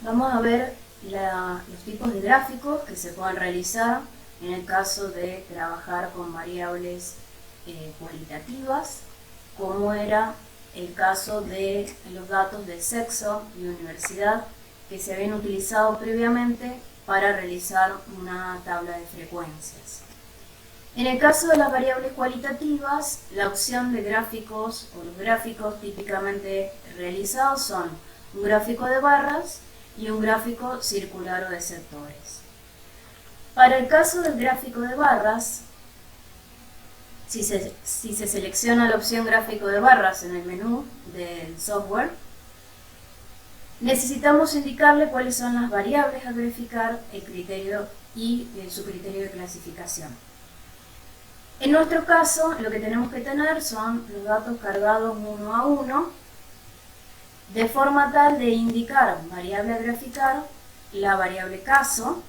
Vamos a ver los tipos de gráficos que se pueden realizar en el caso de trabajar con variables cualitativas, como era el caso de los datos de sexo y universidad que se habían utilizado previamente para realizar una tabla de frecuencias. En el caso de las variables cualitativas, la opción de gráficos o los gráficos típicamente realizados son un gráfico de barras y un gráfico circular o de sectores. Para el caso del gráfico de barras, si se selecciona la opción gráfico de barras en el menú del software, necesitamos indicarle cuáles son las variables a verificar, el criterio y su criterio de clasificación. En nuestro caso, lo que tenemos que tener son los datos cargados uno a uno, de forma tal de indicar variable a graficar, la variable caso,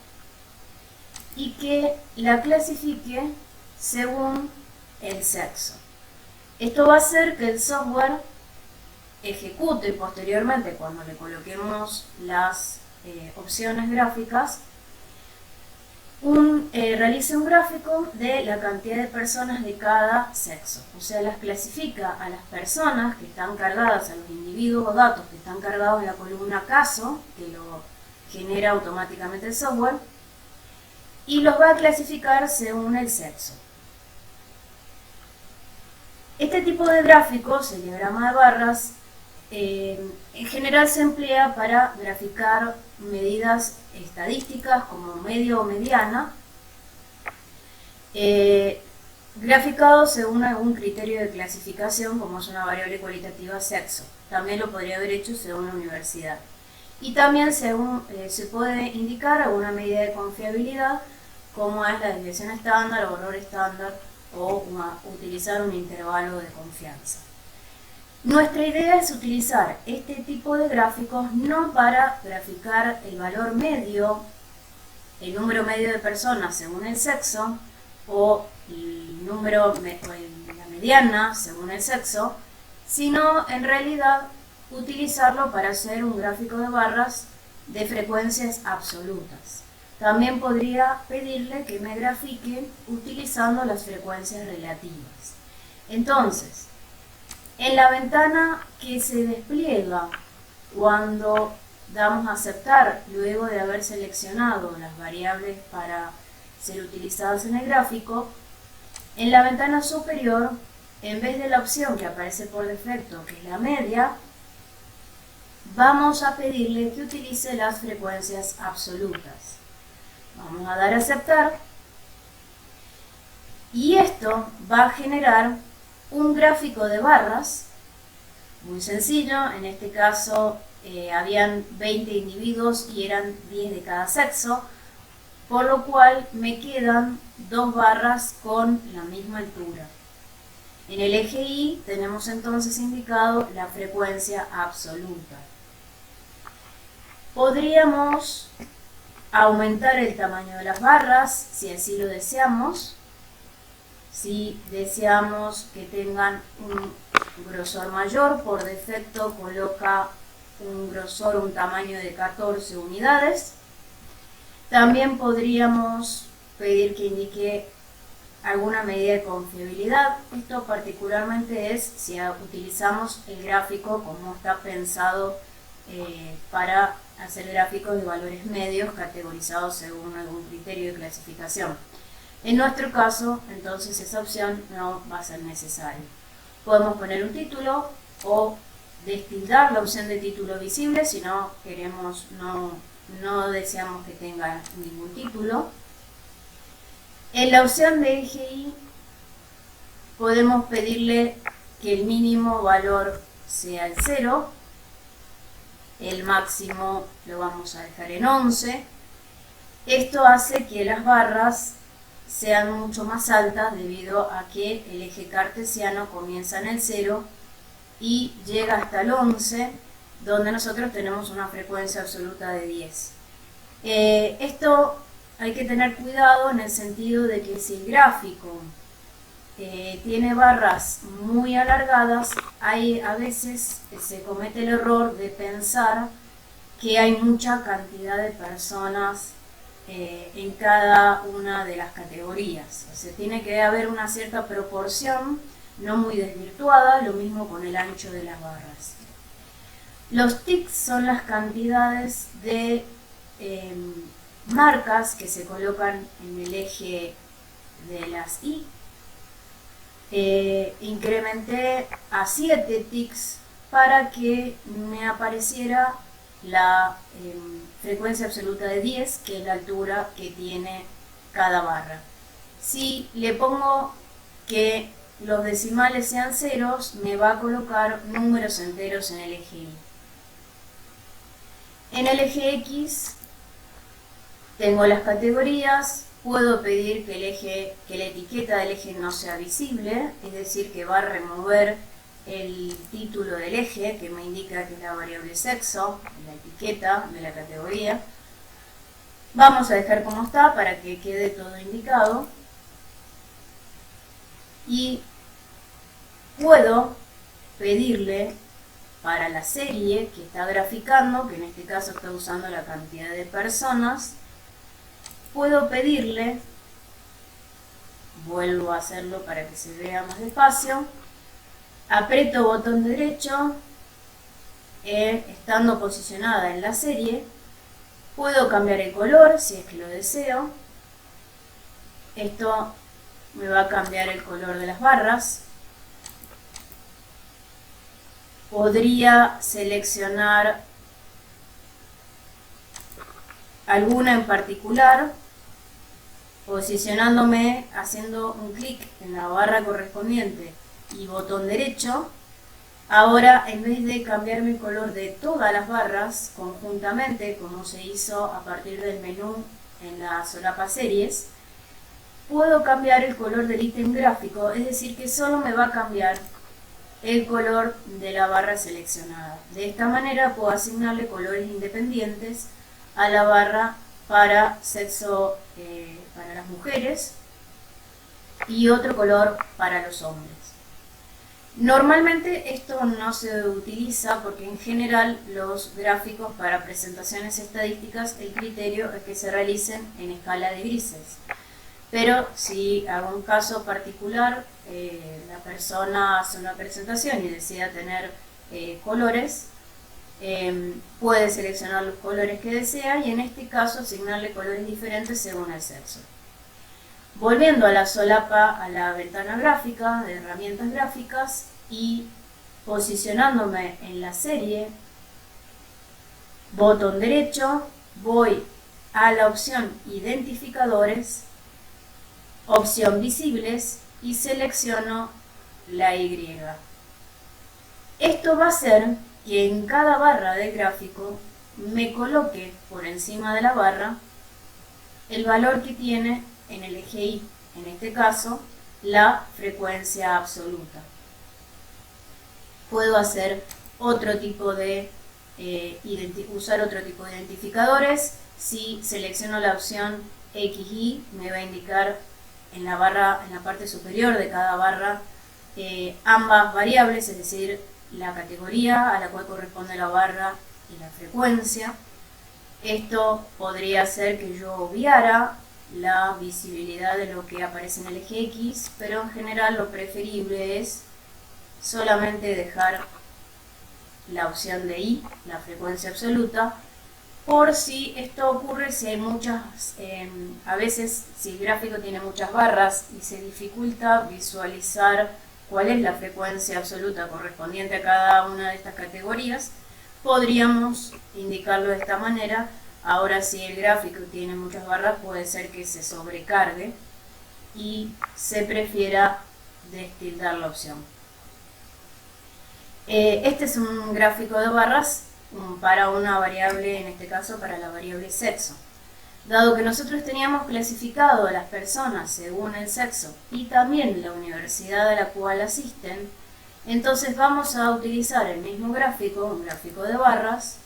y que la clasifique según el sexo. Esto va a hacer que el software ejecute posteriormente, cuando le coloquemos las opciones gráficas, realice un gráfico de la cantidad de personas de cada sexo. O sea, las clasifica a las personas que están cargadas, a los individuos o datos que están cargados en la columna caso, que lo genera automáticamente el software, y los va a clasificar según el sexo. Este tipo de gráficos, el diagrama de barras, en general se emplea para graficar medidas estadísticas como medio o mediana, graficados según algún criterio de clasificación, como es una variable cualitativa sexo. También lo podría haber hecho según la universidad. Y también se puede indicar alguna medida de confiabilidad, como es la desviación estándar o error estándar, o utilizar un intervalo de confianza. Nuestra idea es utilizar este tipo de gráficos no para graficar el valor medio, el número medio de personas según el sexo, o la mediana según el sexo, sino en realidad utilizarlo para hacer un gráfico de barras de frecuencias absolutas. También podría pedirle que me grafique utilizando las frecuencias relativas. Entonces, en la ventana que se despliega cuando damos a aceptar, luego de haber seleccionado las variables para ser utilizadas en el gráfico, en la ventana superior, en vez de la opción que aparece por defecto, que es la media, vamos a pedirle que utilice las frecuencias absolutas. Vamos a dar a aceptar, y esto va a generar un gráfico de barras muy sencillo. En este caso habían 20 individuos y eran 10 de cada sexo, por lo cual me quedan dos barras con la misma altura. En el eje Y tenemos entonces indicado la frecuencia absoluta. Podríamos aumentar el tamaño de las barras si así lo deseamos. Si deseamos que tengan un grosor mayor, por defecto coloca un tamaño de 14 unidades. También podríamos pedir que indique alguna medida de confiabilidad. Esto particularmente es si utilizamos el gráfico como está pensado para hacer gráficos de valores medios categorizados según algún criterio de clasificación. En nuestro caso, entonces, esa opción no va a ser necesaria. Podemos poner un título o destildar la opción de título visible si no queremos, no deseamos que tenga ningún título. En la opción de eje Y podemos pedirle que el mínimo valor sea el 0, el máximo lo vamos a dejar en 11. Esto hace que las barras sean mucho más altas debido a que el eje cartesiano comienza en el 0 y llega hasta el 11, donde nosotros tenemos una frecuencia absoluta de 10. Esto hay que tener cuidado en el sentido de que si el gráfico tiene barras muy alargadas, a veces se comete el error de pensar que hay mucha cantidad de personas en cada una de las categorías. O sea, tiene que haber una cierta proporción, no muy desvirtuada, lo mismo con el ancho de las barras. Los ticks son las cantidades de marcas que se colocan en el eje de las I. Incrementé a 7 ticks para que me apareciera la frecuencia absoluta de 10, que es la altura que tiene cada barra. Si le pongo que los decimales sean ceros, me va a colocar números enteros en el eje Y. En el eje X tengo las categorías. Puedo pedir que la etiqueta del eje no sea visible, es decir, que va a remover el título del eje, que me indica que es la variable sexo, la etiqueta de la categoría. Vamos a dejar como está para que quede todo indicado. Y puedo pedirle para la serie que está graficando, que en este caso está usando la cantidad de personas, puedo pedirle, vuelvo a hacerlo para que se vea más despacio, aprieto botón derecho, estando posicionada en la serie, puedo cambiar el color si es que lo deseo. Esto me va a cambiar el color de las barras. Podría seleccionar alguna en particular, posicionándome, haciendo un clic en la barra correspondiente y botón derecho. Ahora, en vez de cambiarme el color de todas las barras conjuntamente, como se hizo a partir del menú en la solapa series, puedo cambiar el color del ítem gráfico, es decir, que solo me va a cambiar el color de la barra seleccionada. De esta manera puedo asignarle colores independientes a la barra para sexo, para las mujeres, y otro color para los hombres. Normalmente esto no se utiliza porque en general los gráficos para presentaciones estadísticas el criterio es que se realicen en escala de grises. Pero si hago un caso particular, la persona hace una presentación y desea tener colores, puede seleccionar los colores que desea y en este caso asignarle colores diferentes según el sexo. Volviendo a la solapa, a la ventana gráfica de herramientas gráficas y posicionándome en la serie, botón derecho, voy a la opción identificadores, opción visibles y selecciono la Y. Esto va a hacer que en cada barra del gráfico me coloque por encima de la barra el valor que tiene en el eje Y, en este caso la frecuencia absoluta. Puedo hacer otro tipo de usar otro tipo de identificadores. Si selecciono la opción XY, me va a indicar en la parte superior de cada barra ambas variables, es decir, la categoría a la cual corresponde la barra y la frecuencia. Esto podría hacer que yo obviara la visibilidad de lo que aparece en el eje X, pero en general lo preferible es solamente dejar la opción de Y, la frecuencia absoluta, por si esto ocurre, si hay muchas, a veces si el gráfico tiene muchas barras y se dificulta visualizar cuál es la frecuencia absoluta correspondiente a cada una de estas categorías, podríamos indicarlo de esta manera. Ahora, si el gráfico tiene muchas barras, puede ser que se sobrecargue y se prefiera destildar la opción. Este es un gráfico de barras para una variable, en este caso para la variable sexo. Dado que nosotros teníamos clasificado a las personas según el sexo y también la universidad a la cual asisten, entonces vamos a utilizar el mismo gráfico, un gráfico de barras.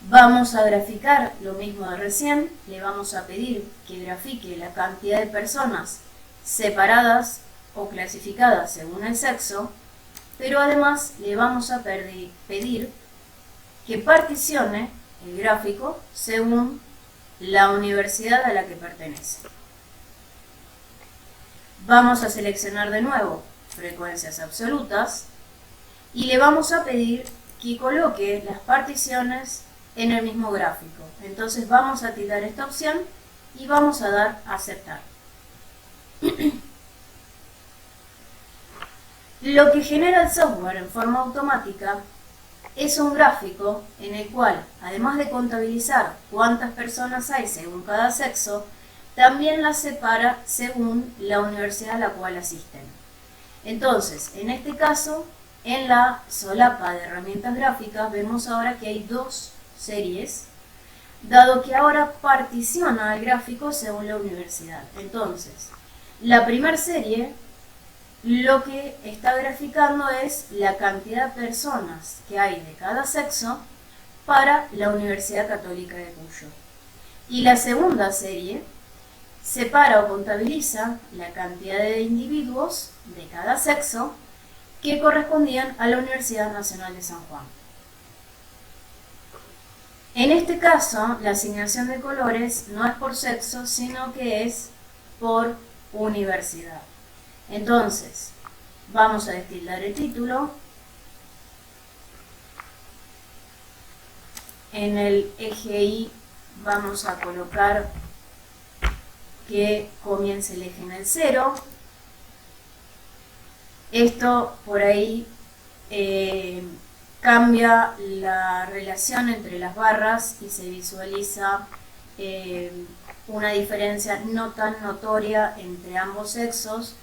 Vamos a graficar lo mismo de recién, le vamos a pedir que grafique la cantidad de personas separadas o clasificadas según el sexo, pero además le vamos a pedir que particione el gráfico según la universidad a la que pertenece. Vamos a seleccionar de nuevo frecuencias absolutas y le vamos a pedir que coloque las particiones en el mismo gráfico. Entonces vamos a tildar esta opción y vamos a dar a aceptar. Lo que genera el software en forma automática es un gráfico en el cual, además de contabilizar cuántas personas hay según cada sexo, también las separa según la universidad a la cual asisten. Entonces, en este caso, en la solapa de herramientas gráficas vemos ahora que hay dos series, dado que ahora particiona el gráfico según la universidad. Entonces, la primera serie lo que está graficando es la cantidad de personas que hay de cada sexo para la Universidad Católica de Cuyo. Y la segunda serie separa o contabiliza la cantidad de individuos de cada sexo que correspondían a la Universidad Nacional de San Juan. En este caso, la asignación de colores no es por sexo, sino que es por universidad. Entonces, vamos a destildar el título. En el eje Y vamos a colocar que comience el eje en el 0. Esto por ahí cambia la relación entre las barras y se visualiza una diferencia no tan notoria entre ambos sexos.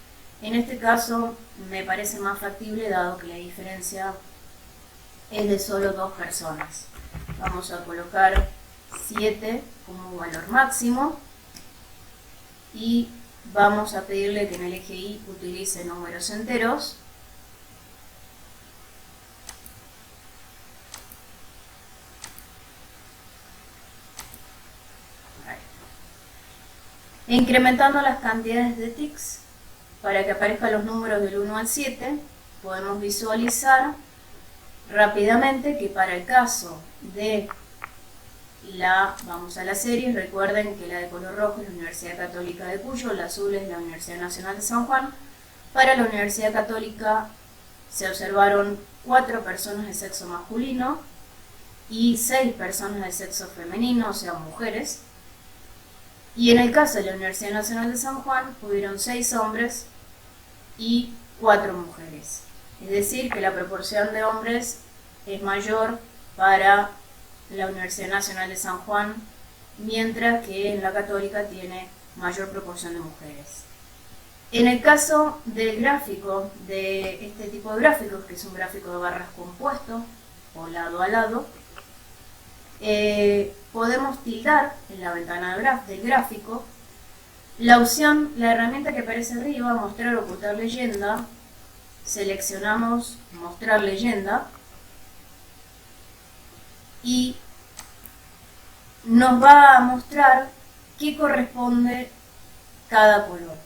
En este caso me parece más factible dado que la diferencia es de solo 2 personas. Vamos a colocar 7 como valor máximo y vamos a pedirle que en el eje Y utilice números enteros. Incrementando las cantidades de tics para que aparezcan los números del 1 al 7, podemos visualizar rápidamente que para el caso de vamos a la serie, recuerden que la de color rojo es la Universidad Católica de Cuyo, la azul es la Universidad Nacional de San Juan. Para la Universidad Católica se observaron 4 personas de sexo masculino y 6 personas de sexo femenino, o sea, mujeres. Y en el caso de la Universidad Nacional de San Juan, hubieron 6 hombres y 4 mujeres. Es decir, que la proporción de hombres es mayor para la Universidad Nacional de San Juan, mientras que en la Católica tiene mayor proporción de mujeres. En el caso del gráfico, de este tipo de gráficos, que es un gráfico de barras compuesto, o lado a lado, podemos tildar en la ventana del gráfico la opción, la herramienta que aparece arriba, mostrar o ocultar leyenda. Seleccionamos mostrar leyenda y nos va a mostrar qué corresponde cada color.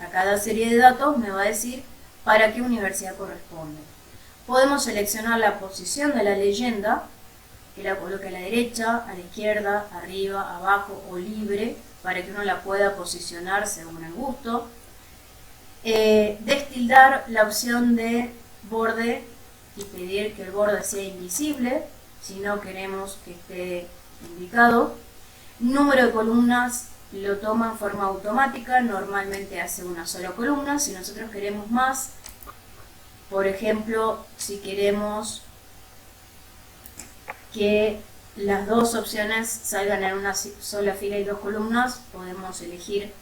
A cada serie de datos me va a decir para qué universidad corresponde. Podemos seleccionar la posición de la leyenda, que la coloque a la derecha, a la izquierda, arriba, abajo o libre, para que uno la pueda posicionar según el gusto. Destildar la opción de borde y pedir que el borde sea invisible, si no queremos que esté indicado. Número de columnas lo toma en forma automática, normalmente hace una sola columna. Si nosotros queremos más, por ejemplo, si queremos que las dos opciones salgan en una sola fila y 2 columnas, podemos elegir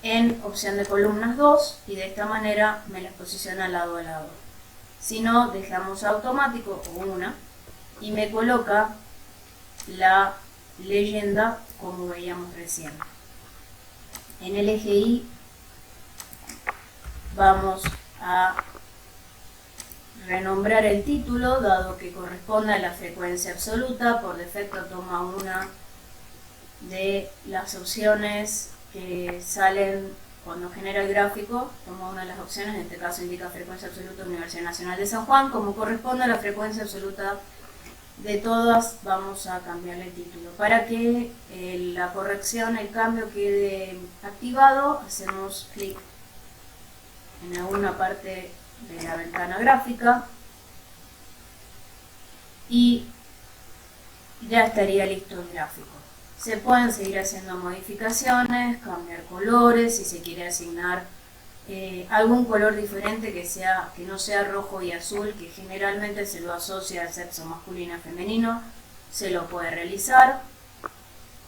en opción de columnas 2 y de esta manera me las posiciona lado a lado. Si no, dejamos automático o una y me coloca la leyenda como veíamos recién. En el eje Y vamos a renombrar el título, dado que corresponde a la frecuencia absoluta. Por defecto toma una de las opciones que salen cuando genera el gráfico, toma una de las opciones, en este caso indica frecuencia absoluta Universidad Nacional de San Juan, como corresponde a la frecuencia absoluta de todas, vamos a cambiarle el título. Para que la corrección, el cambio quede activado, hacemos clic en alguna parte de la ventana gráfica y ya estaría listo el gráfico. Se pueden seguir haciendo modificaciones, cambiar colores, si se quiere asignar algún color diferente que no sea rojo y azul, que generalmente se lo asocia al sexo masculino y femenino, se lo puede realizar.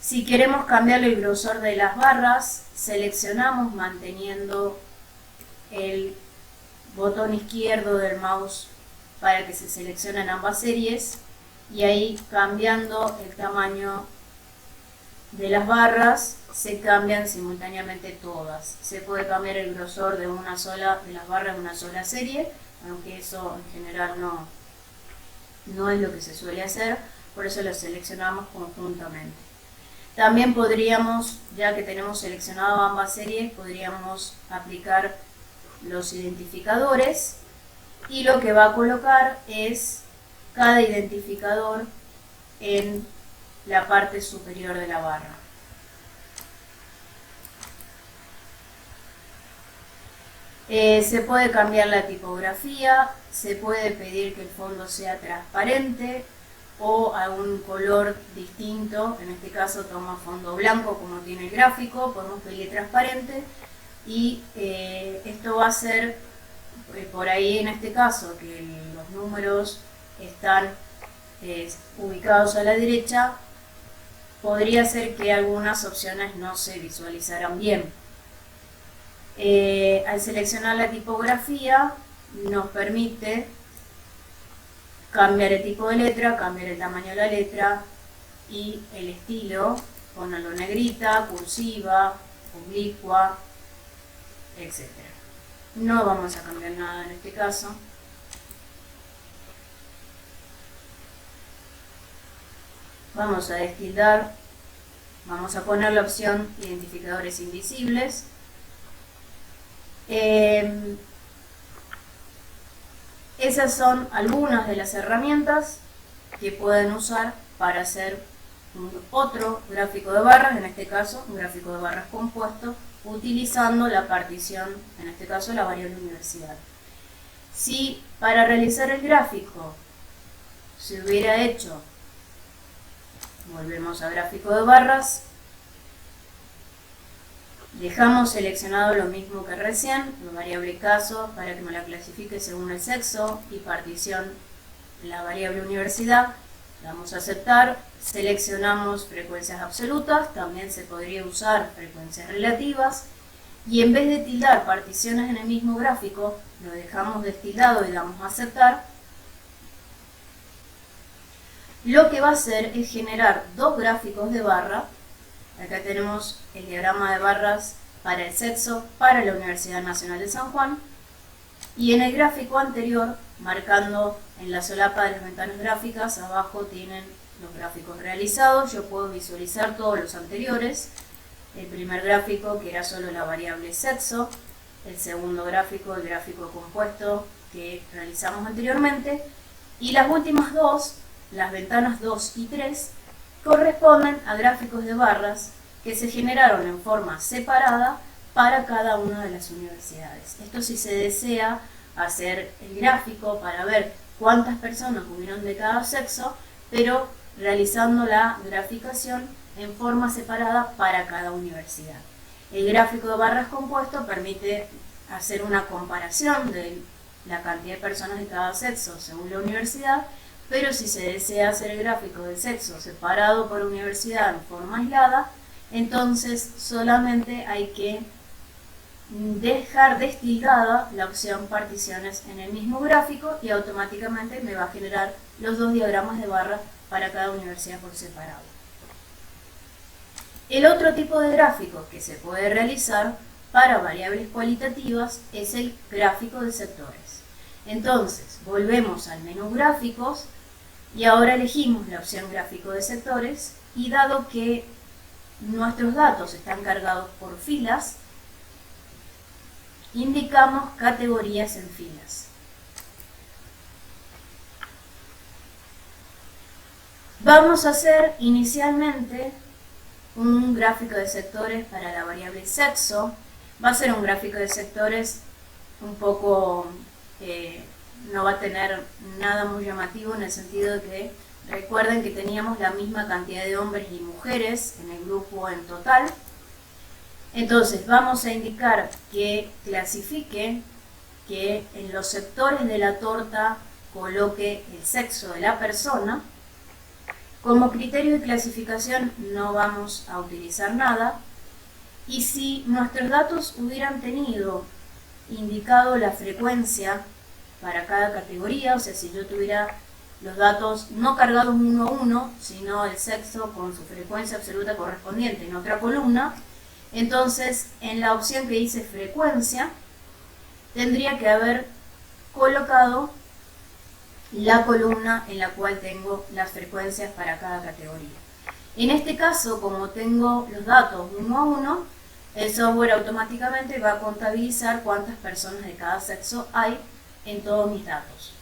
Si queremos cambiar el grosor de las barras, seleccionamos manteniendo el botón izquierdo del mouse para que se seleccionen ambas series, y ahí cambiando el tamaño de las barras se cambian simultáneamente todas. Se puede cambiar el grosor de las barras de una sola serie, aunque eso en general no es lo que se suele hacer, por eso lo seleccionamos conjuntamente. También podríamos, ya que tenemos seleccionado ambas series, podríamos aplicar los identificadores, y lo que va a colocar es cada identificador en la parte superior de la barra. Se puede cambiar la tipografía, se puede pedir que el fondo sea transparente o algún color distinto, en este caso toma fondo blanco como tiene el gráfico, podemos pedir transparente, y esto va a ser por ahí en este caso que los números están ubicados a la derecha, podría ser que algunas opciones no se visualizaran bien. Al seleccionar la tipografía nos permite cambiar el tipo de letra, cambiar el tamaño de la letra y el estilo, ponerlo negrita, cursiva, oblicua, etc. No vamos a cambiar nada en este caso. Vamos a destildar, vamos a poner la opción identificadores invisibles. Esas son algunas de las herramientas que pueden usar para hacer otro gráfico de barras, en este caso un gráfico de barras compuesto, utilizando la partición, en este caso la variable universidad. Si para realizar el gráfico se hubiera hecho, volvemos a gráfico de barras, dejamos seleccionado lo mismo que recién, la variable caso para que me la clasifique según el sexo, y partición la variable universidad, damos a aceptar, seleccionamos frecuencias absolutas, también se podría usar frecuencias relativas, y en vez de tildar particiones en el mismo gráfico, lo dejamos destildado y damos a aceptar. Lo que va a hacer es generar dos gráficos de barra. Acá tenemos el diagrama de barras para el sexo para la Universidad Nacional de San Juan, y en el gráfico anterior, marcando en la solapa de las ventanas gráficas, abajo tienen los gráficos realizados. Yo puedo visualizar todos los anteriores. El primer gráfico, que era solo la variable sexo, el segundo gráfico, el gráfico compuesto que realizamos anteriormente, y las últimas dos, las ventanas 2 y 3, corresponden a gráficos de barras que se generaron en forma separada para cada una de las universidades. Esto si se desea hacer el gráfico para ver cuántas personas hubieron de cada sexo, pero realizando la graficación en forma separada para cada universidad. El gráfico de barras compuesto permite hacer una comparación de la cantidad de personas de cada sexo según la universidad, pero si se desea hacer el gráfico del sexo separado por universidad en forma aislada, entonces solamente hay que dejar destildada la opción particiones en el mismo gráfico y automáticamente me va a generar los dos diagramas de barra para cada universidad por separado. El otro tipo de gráfico que se puede realizar para variables cualitativas es el gráfico de sectores. Entonces, volvemos al menú gráficos y ahora elegimos la opción gráfico de sectores, y dado que nuestros datos están cargados por filas, indicamos categorías en filas. Vamos a hacer inicialmente un gráfico de sectores para la variable sexo. Va a ser un gráfico de sectores un poco, no va a tener nada muy llamativo, en el sentido de que recuerden que teníamos la misma cantidad de hombres y mujeres en el grupo en total. Entonces vamos a indicar que clasifique, que en los sectores de la torta coloque el sexo de la persona. Como criterio de clasificación no vamos a utilizar nada. Y si nuestros datos hubieran tenido indicado la frecuencia para cada categoría, o sea, si yo tuviera los datos no cargados uno a uno, sino el sexo con su frecuencia absoluta correspondiente en otra columna, entonces en la opción que dice frecuencia, tendría que haber colocado la columna en la cual tengo las frecuencias para cada categoría. En este caso, como tengo los datos uno a uno, el software automáticamente va a contabilizar cuántas personas de cada sexo hay en todos mis datos.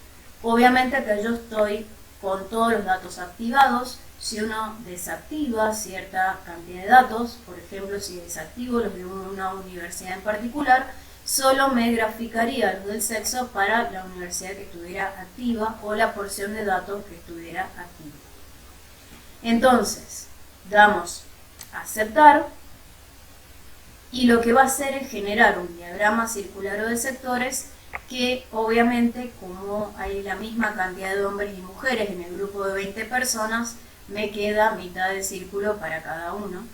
Obviamente acá yo estoy con todos los datos activados. Si uno desactiva cierta cantidad de datos, por ejemplo, si desactivo los de una universidad en particular, solo me graficaría los del sexo para la universidad que estuviera activa o la porción de datos que estuviera activa. Entonces, damos a aceptar y lo que va a hacer es generar un diagrama circular o de sectores que obviamente, como hay la misma cantidad de hombres y mujeres en el grupo de 20 personas, me queda mitad de círculo para cada uno.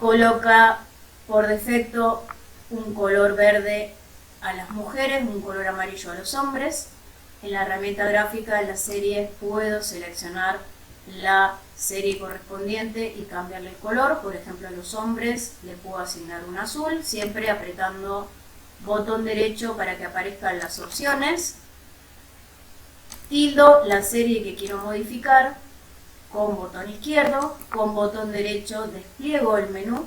Coloca por defecto un color verde a las mujeres, un color amarillo a los hombres. En la herramienta gráfica de la serie puedo seleccionar la serie correspondiente y cambiarle el color. Por ejemplo, a los hombres le puedo asignar un azul, siempre apretando botón derecho para que aparezcan las opciones. Tildo la serie que quiero modificar con botón izquierdo, con botón derecho despliego el menú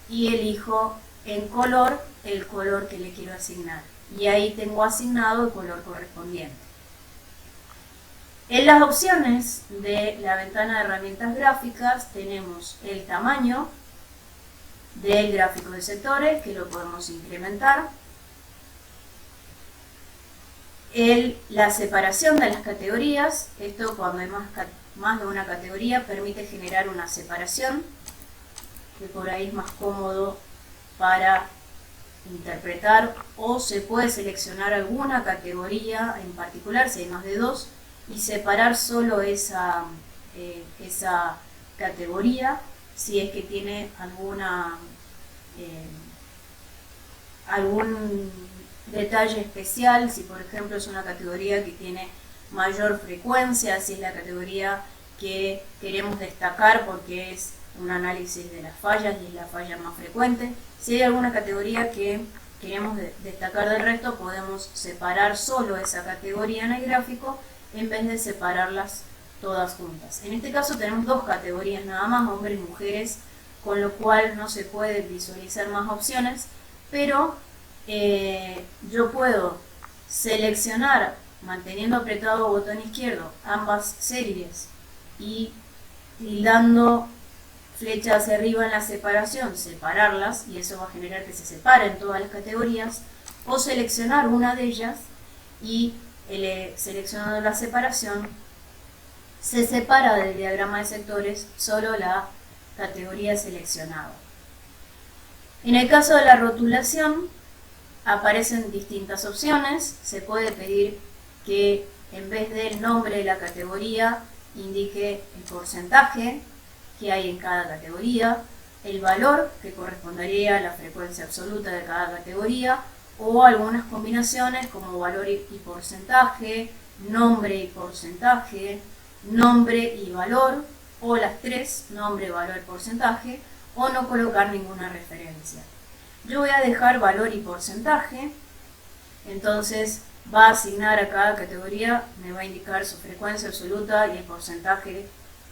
y elijo en color el color que le quiero asignar. Y ahí tengo asignado el color correspondiente. En las opciones de la ventana de herramientas gráficas tenemos el tamaño del gráfico de sectores, que lo podemos incrementar. La separación de las categorías, esto cuando hay más de una categoría permite generar una separación, que por ahí es más cómodo para interpretar, o se puede seleccionar alguna categoría en particular, si hay más de dos, y separar solo esa categoría si es que tiene algún detalle especial, si por ejemplo es una categoría que tiene mayor frecuencia, si es la categoría que queremos destacar porque es un análisis de las fallas y es la falla más frecuente. Si hay alguna categoría que queremos destacar del resto, podemos separar solo esa categoría en el gráfico en vez de separarlas todas juntas. En este caso tenemos dos categorías nada más, hombres y mujeres, con lo cual no se puede visualizar más opciones, pero yo puedo seleccionar, manteniendo apretado botón izquierdo, ambas series y tildando flecha hacia arriba en la separación, separarlas, y eso va a generar que se separen todas las categorías, o seleccionar una de ellas y seleccionando la separación se separa del diagrama de sectores solo la categoría seleccionada. En el caso de la rotulación aparecen distintas opciones. Se puede pedir que en vez del nombre de la categoría indique el porcentaje que hay en cada categoría, el valor que correspondería a la frecuencia absoluta de cada categoría, o algunas combinaciones como valor y porcentaje, nombre y porcentaje, nombre y valor, o las tres, nombre, valor y porcentaje, o no colocar ninguna referencia. Yo voy a dejar valor y porcentaje, entonces va a asignar a cada categoría, me va a indicar su frecuencia absoluta y el porcentaje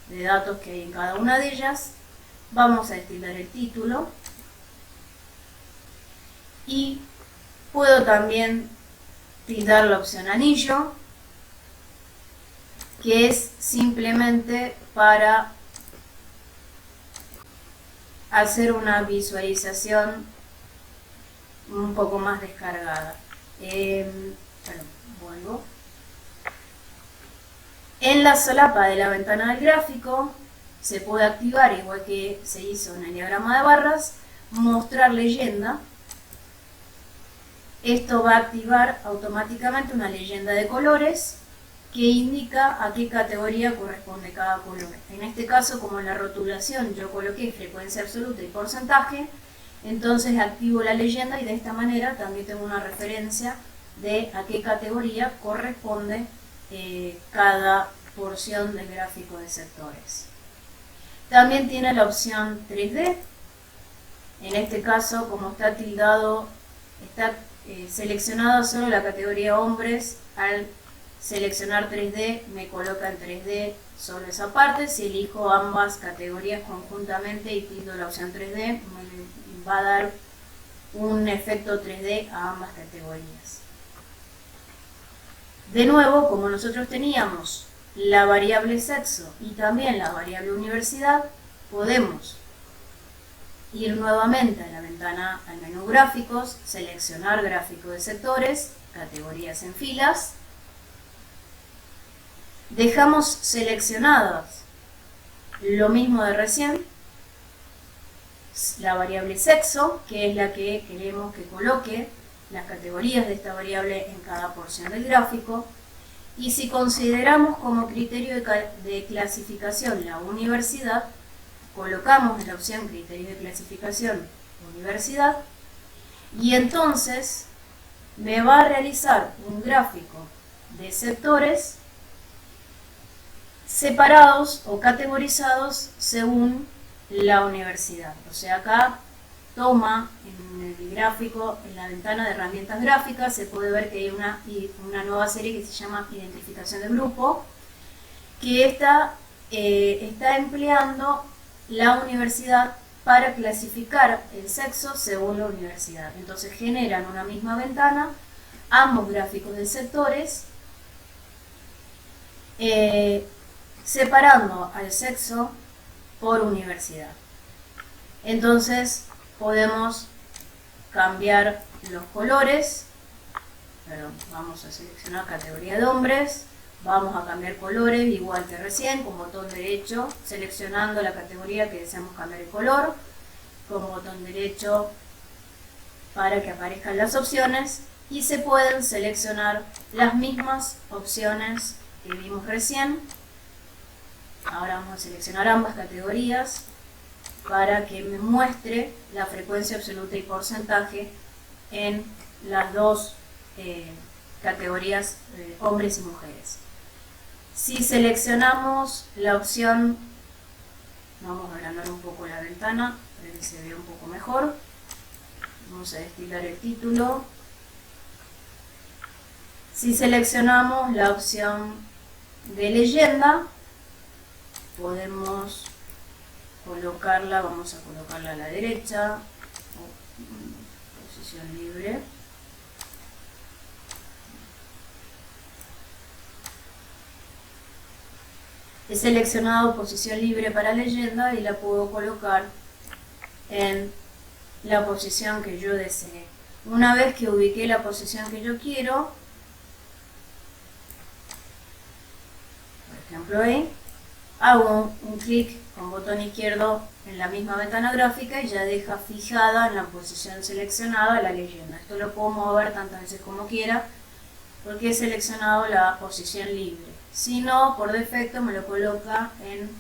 de datos que hay en cada una de ellas. Vamos a destildar el título. y puedo también tildar la opción anillo, que es simplemente para hacer una visualización un poco más descargada. Vuelvo. En la solapa de la ventana del gráfico se puede activar, igual que se hizo en el diagrama de barras, mostrar leyenda. Esto va a activar automáticamente una leyenda de colores que indica a qué categoría corresponde cada color. En este caso, como en la rotulación yo coloqué frecuencia absoluta y porcentaje, entonces activo la leyenda y de esta manera también tengo una referencia de a qué categoría corresponde cada porción del gráfico de sectores. También tiene la opción 3D. En este caso, como está tildado, está seleccionada solo la categoría hombres. Al seleccionar 3D me coloca en 3D solo esa parte. Si elijo ambas categorías conjuntamente y tildo la opción 3D, me va a dar un efecto 3D a ambas categorías. De nuevo, como nosotros teníamos la variable sexo y también la variable universidad, podemos ir nuevamente a la ventana, al menú gráficos, seleccionar gráfico de sectores, categorías en filas. Dejamos seleccionadas lo mismo de recién, la variable sexo, que es la que queremos que coloque las categorías de esta variable en cada porción del gráfico. Y si consideramos como criterio de clasificación la universidad, colocamos en la opción criterio de clasificación universidad y entonces me va a realizar un gráfico de sectores separados o categorizados según la universidad. O sea, acá toma en el gráfico, en la ventana de herramientas gráficas, se puede ver que hay una nueva serie que se llama identificación de grupo, que está empleando la universidad para clasificar el sexo según la universidad. Entonces generan una misma ventana ambos gráficos de sectores, separando al sexo por universidad. Entonces podemos cambiar los colores. Vamos a seleccionar categoría de hombres, vamos a cambiar colores igual que recién, con botón derecho, seleccionando la categoría que deseamos cambiar el color, con botón derecho para que aparezcan las opciones, y se pueden seleccionar las mismas opciones que vimos recién. Ahora vamos a seleccionar ambas categorías para que me muestre la frecuencia absoluta y porcentaje en las dos categorías hombres y mujeres. Si seleccionamos la opción, vamos a agrandar un poco la ventana para que se vea un poco mejor. Vamos a destilar el título. Si seleccionamos la opción de leyenda, podemos colocarla, vamos a colocarla a la derecha, posición libre. He seleccionado posición libre para leyenda y la puedo colocar en la posición que yo desee. Una vez que ubiqué la posición que yo quiero, por ejemplo ahí, hago un clic con botón izquierdo en la misma ventana gráfica y ya deja fijada en la posición seleccionada la leyenda. Esto lo puedo mover tantas veces como quiera porque he seleccionado la posición libre. Si no, por defecto me lo coloca en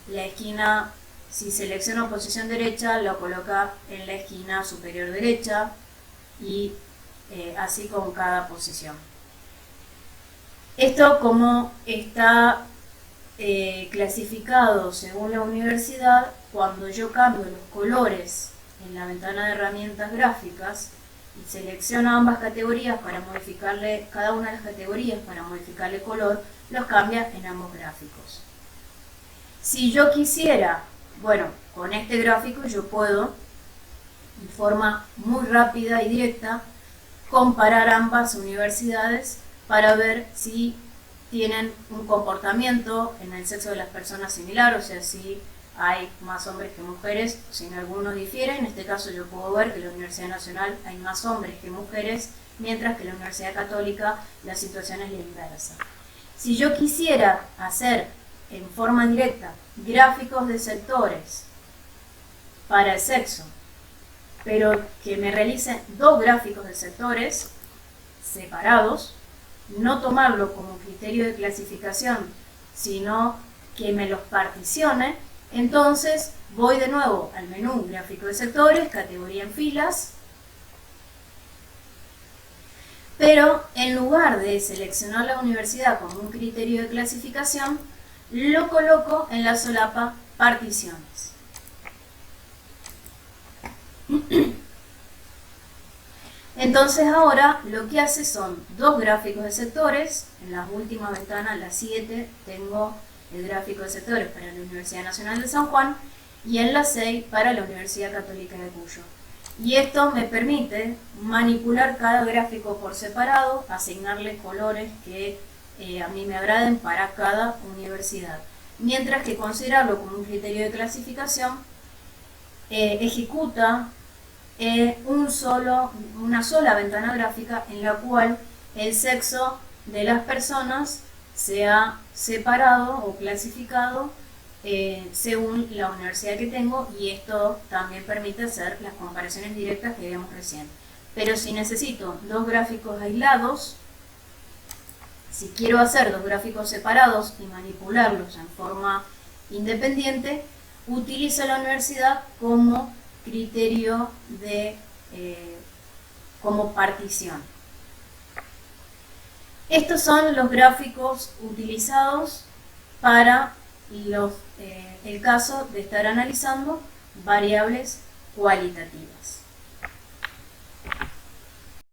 la esquina. Si selecciono posición derecha, lo coloca en la esquina superior derecha y así con cada posición. Esto, como está clasificado según la universidad, cuando yo cambio los colores en la ventana de herramientas gráficas y selecciono ambas categorías para modificarle, cada una de las categorías para modificarle color, los cambia en ambos gráficos. Si yo quisiera, bueno, con este gráfico yo puedo de forma muy rápida y directa, comparar ambas universidades para ver si tienen un comportamiento en el sexo de las personas similar, o sea, si hay más hombres que mujeres, si en alguno difiere. En este caso yo puedo ver que en la Universidad Nacional hay más hombres que mujeres, mientras que en la Universidad Católica la situación es la inversa. Si yo quisiera hacer en forma directa gráficos de sectores para el sexo, pero que me realicen dos gráficos de sectores separados, no tomarlo como criterio de clasificación, sino que me los particione, entonces voy de nuevo al menú gráfico de sectores, categoría en filas, pero en lugar de seleccionar la universidad como un criterio de clasificación, lo coloco en la solapa particiones. Entonces ahora lo que hace son dos gráficos de sectores. En la última ventana, la 7, tengo el gráfico de sectores para la Universidad Nacional de San Juan y en la 6 para la Universidad Católica de Cuyo. Y esto me permite manipular cada gráfico por separado, asignarle colores que a mí me agraden para cada universidad. Mientras que considerarlo como un criterio de clasificación ejecuta una sola ventana gráfica en la cual el sexo de las personas sea separado o clasificado según la universidad que tengo, y esto también permite hacer las comparaciones directas que vimos recién. Pero si necesito dos gráficos aislados, si quiero hacer dos gráficos separados y manipularlos en forma independiente, utilizo la universidad como criterio como partición. Estos son los gráficos utilizados para el caso de estar analizando variables cualitativas.